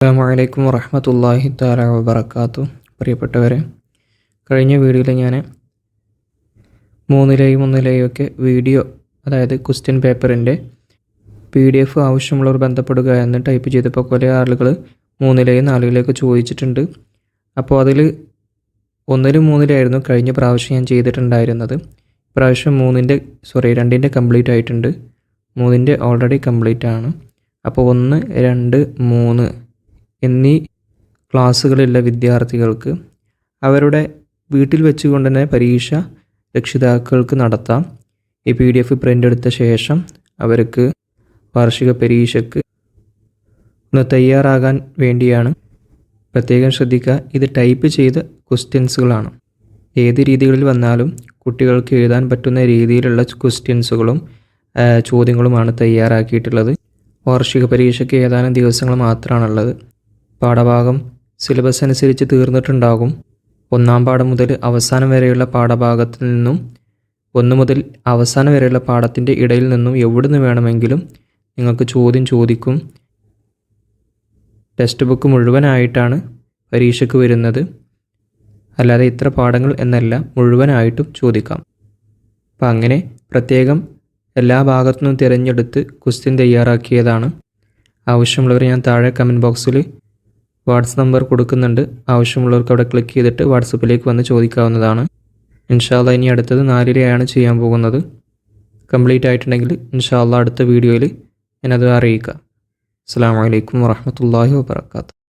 അസ്സലാമു വറഹ്മത്തുള്ളാഹി തആല വബറകാതുഹു. പ്രിയപ്പെട്ടവരെ, കഴിഞ്ഞ വീഡിയോയിൽ ഞാൻ 3 ഒക്കെ വീഡിയോ, അതായത് ക്വസ്റ്റ്യൻ പേപ്പറിൻ്റെ PDF ആവശ്യമുള്ളവർ ബന്ധപ്പെടുക എന്ന് ടൈപ്പ് ചെയ്തപ്പോൾ കുറേ ആളുകൾ 3 ചോദിച്ചിട്ടുണ്ട്. അപ്പോൾ അതിൽ 1-3 കഴിഞ്ഞ പ്രാവശ്യം ഞാൻ ചെയ്തിട്ടുണ്ടായിരുന്നത്. പ്രാവശ്യം 2ൻ്റെ കംപ്ലീറ്റ് ആയിട്ടുണ്ട്. 3ൻ്റെ ഓൾറെഡി കംപ്ലീറ്റ് ആണ്. അപ്പോൾ 1, 2, 3 എന്നീ ക്ലാസ്സുകളുള്ള വിദ്യാർത്ഥികൾക്ക് അവരുടെ വീട്ടിൽ വെച്ചുകൊണ്ട് തന്നെ പരീക്ഷ രക്ഷിതാക്കൾക്ക് നടത്താം. ഈ PDF പ്രിൻ്റ് എടുത്ത ശേഷം അവർക്ക് വാർഷിക പരീക്ഷയ്ക്ക് ഒന്ന് തയ്യാറാകാൻ വേണ്ടിയാണ്. പ്രത്യേകം ശ്രദ്ധിക്കുക, ഇത് ടൈപ്പ് ചെയ്ത ക്വസ്റ്റ്യൻസുകളാണ്. ഏത് രീതികളിൽ വന്നാലും കുട്ടികൾക്ക് എഴുതാൻ പറ്റുന്ന രീതിയിലുള്ള ക്വസ്റ്റ്യൻസുകളും ചോദ്യങ്ങളുമാണ് തയ്യാറാക്കിയിട്ടുള്ളത്. വാർഷിക പരീക്ഷയ്ക്ക് ഏതാനും ദിവസങ്ങൾ മാത്രമാണുള്ളത്. പാഠഭാഗം സിലബസ് അനുസരിച്ച് തീർന്നിട്ടുണ്ടാകും. 1-ാം പാഠം മുതൽ അവസാനം വരെയുള്ള പാഠഭാഗത്തിൽ നിന്നും 1 മുതൽ അവസാനം വരെയുള്ള പാഠത്തിൻ്റെ ഇടയിൽ നിന്നും എവിടുന്ന് വേണമെങ്കിലും നിങ്ങൾക്ക് ചോദ്യം ചോദിക്കും. ടെക്സ്റ്റ് ബുക്ക് മുഴുവനായിട്ടാണ് പരീക്ഷയ്ക്ക് വരുന്നത്. അല്ലാതെ ഇത്ര പാഠങ്ങൾ എന്നല്ല, മുഴുവനായിട്ടും ചോദിക്കാം. അപ്പം അങ്ങനെ പ്രത്യേകം എല്ലാ ഭാഗത്തു നിന്നും തിരഞ്ഞെടുത്ത് ക്വസ്റ്റ്യൻ തയ്യാറാക്കിയതാണ്. ആവശ്യമുള്ളവർ ഞാൻ താഴെ കമൻറ്റ് ബോക്സിൽ വാട്സപ്പ് നമ്പർ കൊടുക്കുന്നുണ്ട്. ആവശ്യമുള്ളവർക്ക് അവിടെ ക്ലിക്ക് ചെയ്തിട്ട് വാട്സപ്പിലേക്ക് വന്ന് ചോദിക്കാവുന്നതാണ്. ഇൻഷാ അല്ലാഹ് ഇനി അടുത്തത് 4 ചെയ്യാൻ പോകുന്നത്. കംപ്ലീറ്റ് ആയിട്ടുണ്ടെങ്കിൽ ഇൻഷാ അല്ലാഹ് അടുത്ത വീഡിയോയിൽ ഞാനത് അറിയിക്കാം. അസ്സലാമു അലൈക്കും വറഹ്മത്തുള്ളാഹി വബറകാതുഹു.